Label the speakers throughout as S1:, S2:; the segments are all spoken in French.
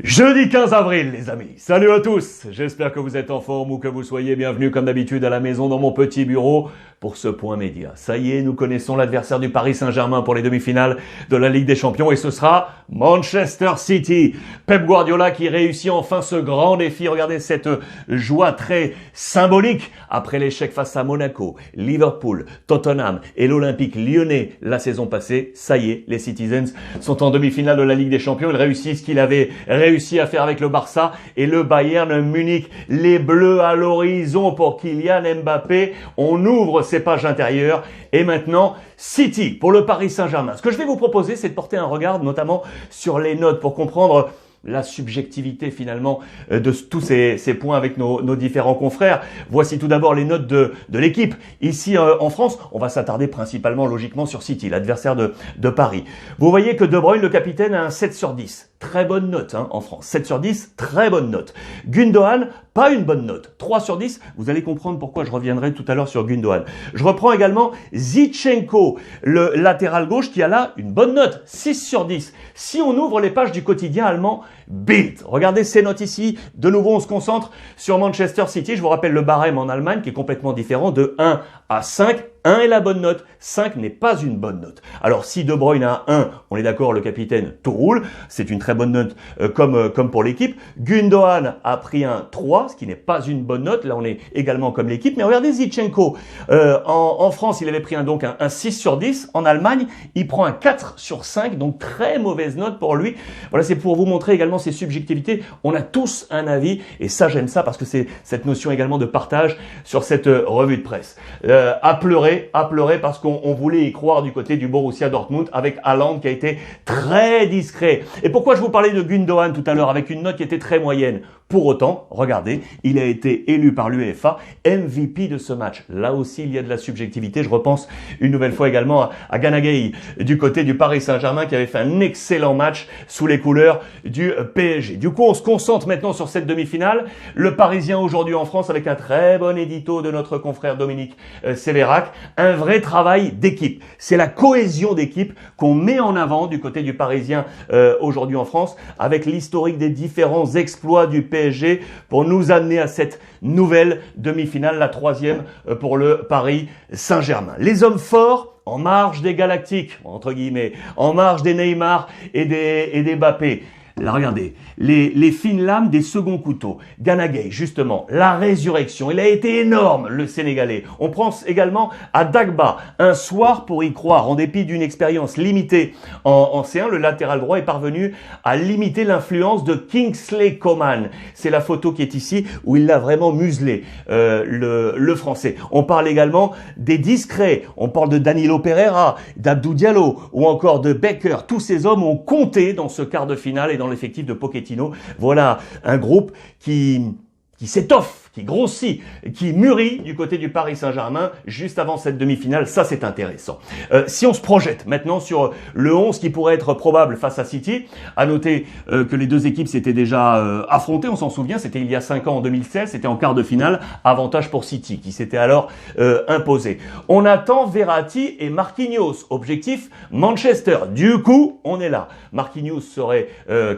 S1: Jeudi 15 avril, les amis. Salut à tous. J'espère que vous êtes en forme ou que vous soyez bienvenus comme d'habitude à la maison dans mon petit bureau pour ce point média. Ça y est, nous connaissons l'adversaire du Paris Saint-Germain pour les demi-finales de la Ligue des Champions et ce sera Manchester City. Pep Guardiola qui réussit enfin ce grand défi. Regardez cette joie très symbolique après l'échec face à Monaco, Liverpool, Tottenham et l'Olympique Lyonnais la saison passée. Ça y est, les Citizens sont en demi-finale de la Ligue des Champions. Ils réussissent ce qu'il avait réussi à faire avec le Barça et le Bayern Munich. Les Bleus à l'horizon pour Kylian Mbappé. On ouvre ses pages intérieures et maintenant City pour le Paris Saint-Germain. Ce que je vais vous proposer, c'est de porter un regard notamment sur les notes pour comprendre la subjectivité finalement de tous ces points avec nos différents confrères. Voici tout d'abord les notes de l'équipe. Ici en France, on va s'attarder principalement logiquement sur City, l'adversaire de Paris. Vous voyez que De Bruyne, le capitaine, a un 7 sur 10. Très bonne note en France. 7 sur 10, très bonne note. Gundogan, pas une bonne note. 3 sur 10, vous allez comprendre pourquoi je reviendrai tout à l'heure sur Gundogan. Je reprends également Zinchenko, le latéral gauche qui a là une bonne note. 6 sur 10. Si on ouvre les pages du quotidien allemand Bild, regardez ces notes ici. De nouveau, on se concentre sur Manchester City. Je vous rappelle le barème en Allemagne qui est complètement différent de 1 à 5. 1 est la bonne note, 5 n'est pas une bonne note. Alors si De Bruyne a 1, on est d'accord, le capitaine, tout roule. C'est une très bonne note comme pour l'équipe. Gundogan a pris un 3, ce qui n'est pas une bonne note. Là, on est également comme l'équipe. Mais regardez Zinchenko. En France, il avait pris donc un 6 sur 10. En Allemagne, il prend un 4 sur 5. Donc très mauvaise note pour lui. Voilà, c'est pour vous montrer également ces subjectivités. On a tous un avis. Et ça, j'aime ça parce que c'est cette notion également de partage sur cette revue de presse. À pleurer parce qu'on voulait y croire du côté du Borussia Dortmund avec Haaland qui a été très discret. Et pourquoi je vous parlais de Gundogan tout à l'heure avec une note qui était très moyenne? Pour autant, regardez, il a été élu par l'UEFA MVP de ce match. Là aussi, il y a de la subjectivité. Je repense une nouvelle fois également à Gana Gueye du côté du Paris Saint-Germain qui avait fait un excellent match sous les couleurs du PSG. Du coup, on se concentre maintenant sur cette demi-finale. Le Parisien aujourd'hui en France avec un très bon édito de notre confrère Dominique Sévérac. Un vrai travail d'équipe. C'est la cohésion d'équipe qu'on met en avant du côté du Parisien aujourd'hui en France avec l'historique des différents exploits du PSG pour nous amener à cette nouvelle demi-finale, la troisième pour le Paris Saint-Germain. Les hommes forts en marge des Galactiques, entre guillemets, en marge des Neymar et des Mbappé. Là, regardez, les fines lames des seconds couteaux. Gana Gueye, justement, la résurrection. Il a été énorme, le Sénégalais. On pense également à Dagba. Un soir pour y croire, en dépit d'une expérience limitée en C1, le latéral droit est parvenu à limiter l'influence de Kingsley Coman. C'est la photo qui est ici où il l'a vraiment muselé, le Français. On parle également des discrets. On parle de Danilo Pereira, d'Abdou Diallo ou encore de Becker. Tous ces hommes ont compté dans ce quart de finale et dans l'effectif de Pochettino. Voilà un groupe qui s'étoffe, qui grossit, qui mûrit du côté du Paris Saint-Germain juste avant cette demi-finale. Ça, c'est intéressant. Si on se projette maintenant sur le 11 qui pourrait être probable face à City, à noter que les deux équipes s'étaient déjà affrontées, on s'en souvient, c'était il y a 5 ans en 2016, c'était en quart de finale, avantage pour City qui s'était alors imposé. On attend Verratti et Marquinhos, objectif Manchester. Du coup, on est là. Marquinhos serait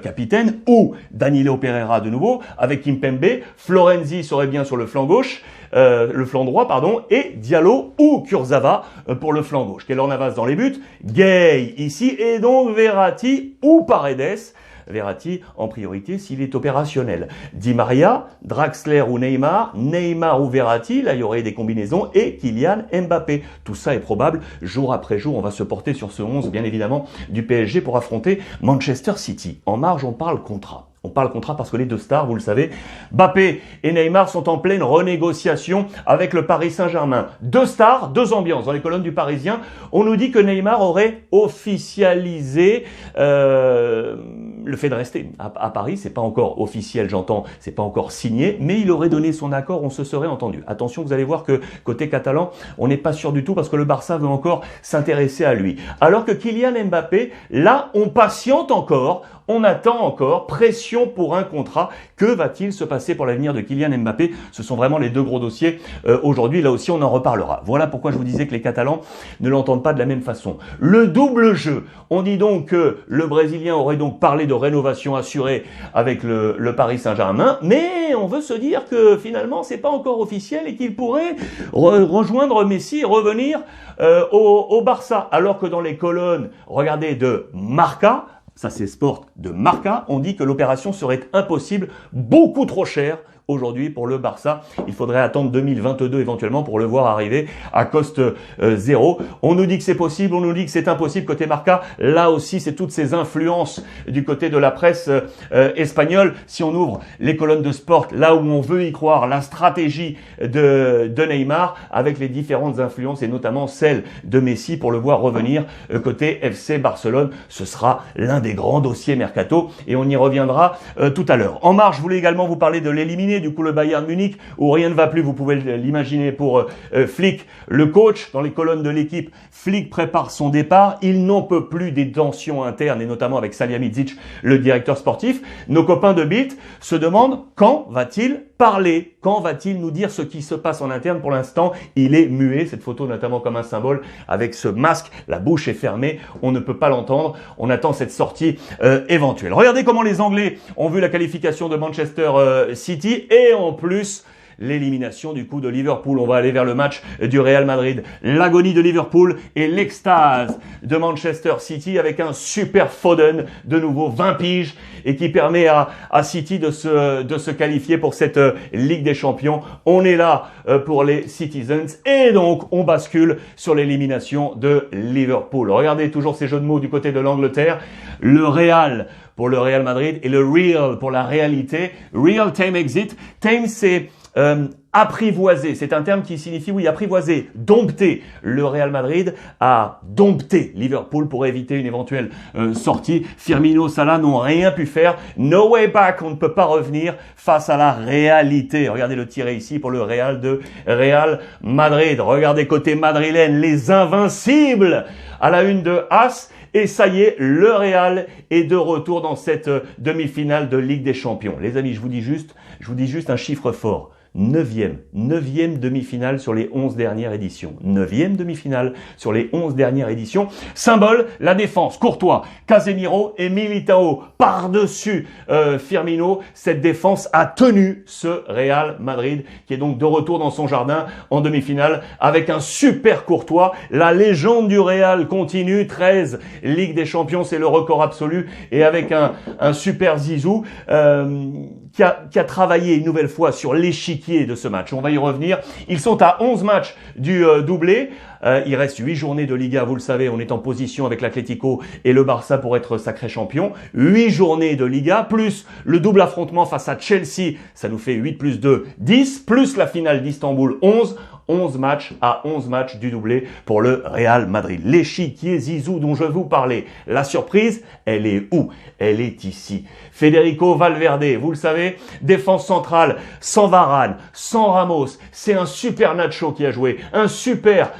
S1: capitaine ou Danilo Pereira de nouveau avec Kimpembe. Florenzi serait bien sur le flanc gauche, le flanc droit, pardon, et Diallo ou Kurzawa pour le flanc gauche. Keylor Navas dans les buts, Gueye ici, et donc Verratti ou Paredes. Verratti en priorité s'il est opérationnel. Di Maria, Draxler ou Neymar, Neymar ou Verratti, là il y aurait des combinaisons, et Kylian Mbappé. Tout ça est probable, jour après jour, on va se porter sur ce 11, bien évidemment, du PSG pour affronter Manchester City. En marge, on parle contrat. On parle contrat parce que les deux stars, vous le savez, Mbappé et Neymar sont en pleine renégociation avec le Paris Saint-Germain. Deux stars, deux ambiances. Dans les colonnes du Parisien, on nous dit que Neymar aurait officialisé le fait de rester à Paris. C'est pas encore officiel, j'entends, c'est pas encore signé, mais il aurait donné son accord, on se serait entendu. Attention, vous allez voir que côté catalan, on n'est pas sûr du tout parce que le Barça veut encore s'intéresser à lui. Alors que Kylian Mbappé, là, on patiente encore. On attend encore, pression pour un contrat. Que va-t-il se passer pour l'avenir de Kylian Mbappé? Ce sont vraiment les deux gros dossiers. Aujourd'hui, là aussi, on en reparlera. Voilà pourquoi je vous disais que les Catalans ne l'entendent pas de la même façon. Le double jeu. On dit donc que le Brésilien aurait donc parlé de rénovation assurée avec le Paris Saint-Germain, mais on veut se dire que finalement c'est pas encore officiel et qu'il pourrait rejoindre Messi et revenir au Barça, alors que dans les colonnes, regardez, de Marca, ça c'est Sport de Marca, on dit que l'opération serait impossible, beaucoup trop chère aujourd'hui pour le Barça. Il faudrait attendre 2022 éventuellement pour le voir arriver à coste zéro. On nous dit que c'est possible, on nous dit que c'est impossible côté Marca. Là aussi, c'est toutes ces influences du côté de la presse espagnole. Si on ouvre les colonnes de Sport, là où on veut y croire, la stratégie de Neymar avec les différentes influences et notamment celle de Messi pour le voir revenir côté FC Barcelone. Ce sera l'un des grands dossiers mercato et on y reviendra tout à l'heure. En marche, je voulais également vous parler de l'éliminer du coup le Bayern Munich où rien ne va plus, vous pouvez l'imaginer pour Flick, le coach. Dans les colonnes de l'équipe, Flick prépare son départ, il n'en peut plus des tensions internes et notamment avec Salihamidzic, le directeur sportif. Nos copains de Bild se demandent quand va-t-il parler, quand va-t-il nous dire ce qui se passe en interne. Pour l'instant, il est muet, cette photo notamment comme un symbole avec ce masque, la bouche est fermée, on ne peut pas l'entendre, on attend cette sortie éventuelle. Regardez comment les Anglais ont vu la qualification de Manchester City et en plus l'élimination du coup de Liverpool. On va aller vers le match du Real Madrid. L'agonie de Liverpool et l'extase de Manchester City avec un super Foden, de nouveau 20 piges, et qui permet à City de se qualifier pour cette Ligue des Champions. On est là pour les Citizens et donc on bascule sur l'élimination de Liverpool. Regardez toujours ces jeux de mots du côté de l'Angleterre. Le Real pour le Real Madrid et le Real pour la réalité. Real Time Exit. Time, c'est apprivoiser, c'est un terme qui signifie, oui, apprivoiser, dompter. Le Real Madrid a dompté Liverpool pour éviter une éventuelle sortie. Firmino, Salah n'ont rien pu faire. No way back, on ne peut pas revenir face à la réalité. Regardez le tiré ici pour le Real de Real Madrid. Regardez côté madrilène, les invincibles à la une de As. Et ça y est, le Real est de retour dans cette demi-finale de Ligue des Champions. Les amis, je vous dis juste un chiffre fort. 9e demi-finale sur les 11 dernières éditions. 9e demi-finale sur les 11 dernières éditions. Symbole, la défense. Courtois, Casemiro et Militao. Par-dessus Firmino, cette défense a tenu ce Real Madrid qui est donc de retour dans son jardin en demi-finale avec un super Courtois. La légende du Real continue. 13 Ligue des Champions, c'est le record absolu. Et avec un super Zizou qui a travaillé une nouvelle fois sur l'échiquier de ce match. On va y revenir. Ils sont à 11 matchs du doublé. Il reste 8 journées de Liga, vous le savez, on est en position avec l'Atlético et le Barça pour être sacré champion. 8 journées de Liga, plus le double affrontement face à Chelsea, ça nous fait 8 plus 2, 10, plus la finale d'Istanbul, 11. 11 matchs à 11 matchs du doublé pour le Real Madrid. L'échiquier Zizou dont je vous parlais. La surprise, elle est où? Elle est ici. Federico Valverde, vous le savez, défense centrale, sans Varane, sans Ramos. C'est un super Nacho qui a joué, un super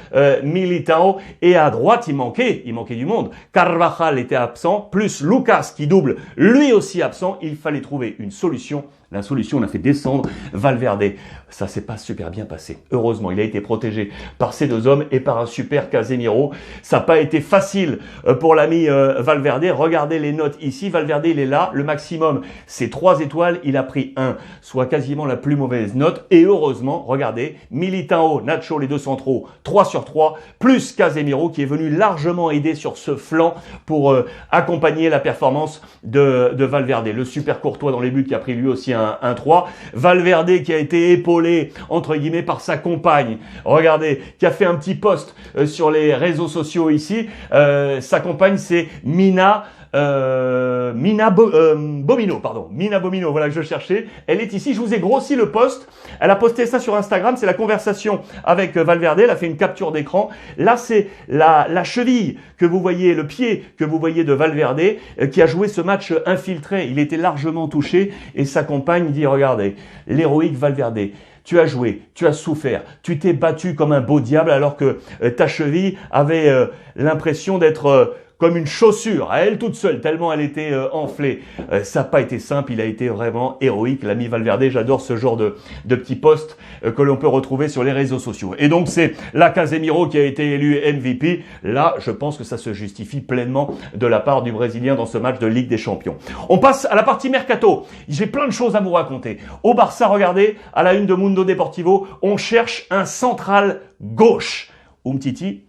S1: Militao. Et à droite, il manquait du monde. Carvajal était absent, plus Lucas qui double, lui aussi absent. Il fallait trouver une solution. La solution, on a fait descendre Valverde. Ça s'est pas super bien passé. Heureusement, il a été protégé par ces deux hommes et par un super Casemiro. Ça n'a pas été facile pour l'ami Valverde. Regardez les notes ici. Valverde, il est là. Le maximum, c'est 3 étoiles. Il a pris 1, soit quasiment la plus mauvaise note. Et heureusement, regardez, Militao, Nacho, les deux centraux, 3 sur 3, plus Casemiro qui est venu largement aider sur ce flanc pour accompagner la performance de Valverde. Le super Courtois dans les buts qui a pris lui aussi un 3. Valverde qui a été épaulé, entre guillemets, par sa compagne. Regardez, qui a fait un petit post sur les réseaux sociaux ici. Sa compagne, c'est Mina Bomino, voilà que je cherchais. Elle est ici, je vous ai grossi le post. Elle a posté ça sur Instagram, c'est la conversation avec Valverde. Elle a fait une capture d'écran. Là, c'est la cheville que vous voyez, le pied que vous voyez de Valverde qui a joué ce match infiltré. Il était largement touché et sa compagne dit, regardez, l'héroïque Valverde. Tu as joué, tu as souffert, tu t'es battu comme un beau diable alors que ta cheville avait l'impression d'être comme une chaussure à elle toute seule, tellement elle était enflée. Ça n'a pas été simple, il a été vraiment héroïque, l'ami Valverde. J'adore ce genre de petits posts que l'on peut retrouver sur les réseaux sociaux. Et donc c'est la Casemiro qui a été élu MVP. Là, je pense que ça se justifie pleinement de la part du Brésilien dans ce match de Ligue des Champions. On passe à la partie mercato. J'ai plein de choses à vous raconter. Au Barça, regardez, à la une de Mundo Deportivo, on cherche un central gauche. Umtiti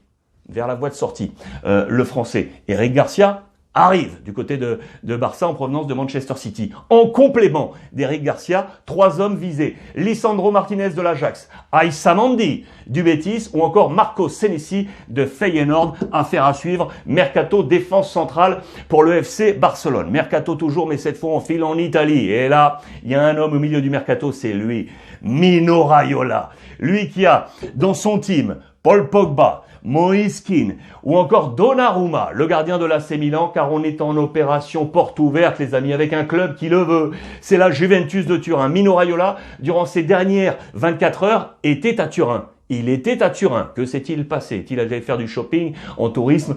S1: vers la voie de sortie. Le français Eric Garcia arrive du côté de Barça en provenance de Manchester City. En complément d'Eric Garcia, 3 hommes visés. Lisandro Martinez de l'Ajax, Aïssa Mandi du Betis ou encore Marco Senesi de Feyenoord. Affaire à suivre. Mercato défense centrale pour le FC Barcelone. Mercato toujours, mais cette fois on file en Italie. Et là, il y a un homme au milieu du mercato, c'est lui, Mino Raiola. Lui qui a dans son team Paul Pogba, Moïse Kean ou encore Donnarumma, le gardien de l'AC Milan, car on est en opération porte ouverte, les amis, avec un club qui le veut. C'est la Juventus de Turin. Mino Raiola, durant ces dernières 24 heures, était à Turin. Il était à Turin. Que s'est-il passé? Est-il allé faire du shopping en tourisme?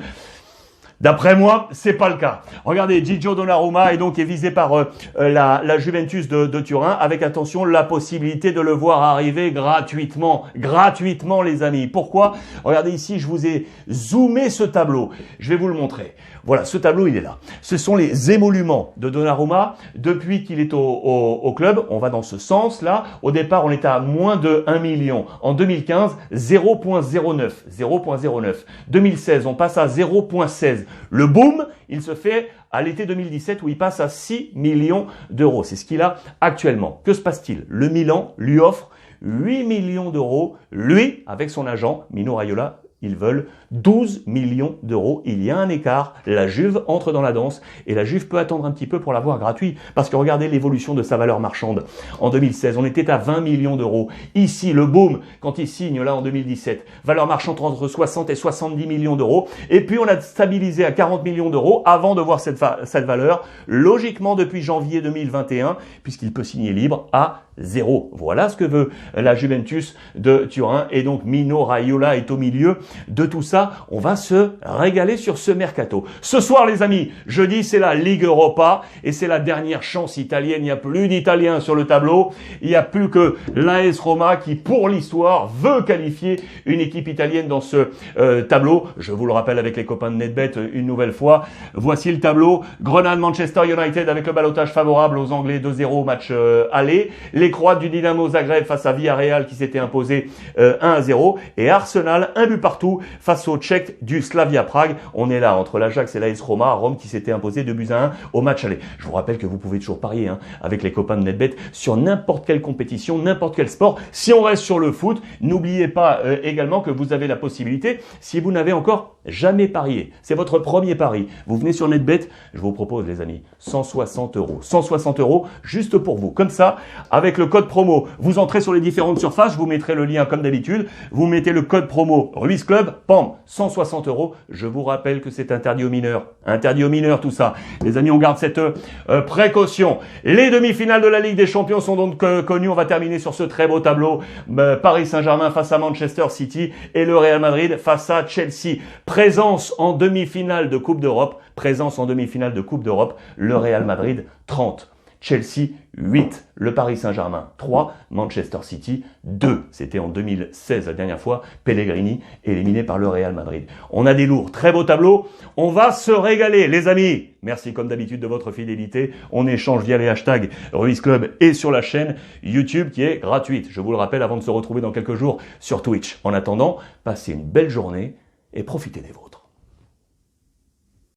S1: D'après moi, c'est pas le cas. Regardez, Gigio Donnarumma est visé par la Juventus de Turin, avec, attention, la possibilité de le voir arriver gratuitement. Gratuitement, les amis. Pourquoi? Regardez ici, je vous ai zoomé ce tableau. Je vais vous le montrer. Voilà, ce tableau, il est là. Ce sont les émoluments de Donnarumma depuis qu'il est au club. On va dans ce sens-là. Au départ, on était à moins de 1 million. En 2015, 0,09. 0,09. 2016, on passe à 0,16. Le boom, il se fait à l'été 2017 où il passe à 6 millions d'euros. C'est ce qu'il a actuellement. Que se passe-t-il? Le Milan lui offre 8 millions d'euros. Lui, avec son agent, Mino Raiola, ils veulent 12 millions d'euros. Il y a un écart. La Juve entre dans la danse et la Juve peut attendre un petit peu pour l'avoir gratuit. Parce que regardez l'évolution de sa valeur marchande. En 2016, on était à 20 millions d'euros. Ici, le boom, quand il signe là en 2017, valeur marchande entre 60 et 70 millions d'euros. Et puis, on a stabilisé à 40 millions d'euros avant de voir cette valeur, logiquement depuis janvier 2021, puisqu'il peut signer libre à 0. Voilà ce que veut la Juventus de Turin. Et donc, Mino Raiola est au milieu de tout ça. On va se régaler sur ce mercato. Ce soir, les amis, jeudi, c'est la Ligue Europa et c'est la dernière chance italienne. Il n'y a plus d'Italiens sur le tableau. Il n'y a plus que l'AS Roma qui, pour l'histoire, veut qualifier une équipe italienne dans ce tableau. Je vous le rappelle avec les copains de NetBet une nouvelle fois. Voici le tableau. Grenade-Manchester United avec le ballottage favorable aux Anglais 2-0 au match aller. Les Croates du Dynamo Zagreb face à Villarreal qui s'était imposé 1-0. Et Arsenal, un but partout face aux Tchèques du Slavia Prague. On est là entre l'Ajax et l'AS Roma, Rome qui s'était imposé 2-1 au match aller. Je vous rappelle que vous pouvez toujours parier avec les copains de NetBet sur n'importe quelle compétition, n'importe quel sport. Si on reste sur le foot, n'oubliez pas également que vous avez la possibilité, si vous n'avez encore jamais parié, c'est votre premier pari, vous venez sur NetBet, je vous propose les amis, 160 euros. 160 euros juste pour vous. Comme ça, avec le code promo, vous entrez sur les différentes surfaces, je vous mettrai le lien comme d'habitude, vous mettez le code promo Ruiz Club, pam, 160 euros. Je vous rappelle que c'est interdit aux mineurs. Interdit aux mineurs tout ça. Les amis, on garde cette précaution. Les demi-finales de la Ligue des Champions sont donc connues. On va terminer sur ce très beau tableau. Paris Saint-Germain face à Manchester City et le Real Madrid face à Chelsea. Présence en demi-finale de Coupe d'Europe. Présence en demi-finale de Coupe d'Europe. Le Real Madrid 30. Chelsea 8, le Paris Saint-Germain 3, Manchester City 2. C'était en 2016 la dernière fois, Pellegrini éliminé par le Real Madrid. On a des lourds, très beau tableau, on va se régaler les amis. Merci comme d'habitude de votre fidélité, on échange via les hashtags Ruiz Club et sur la chaîne YouTube qui est gratuite. Je vous le rappelle avant de se retrouver dans quelques jours sur Twitch. En attendant, passez une belle journée et profitez des vôtres.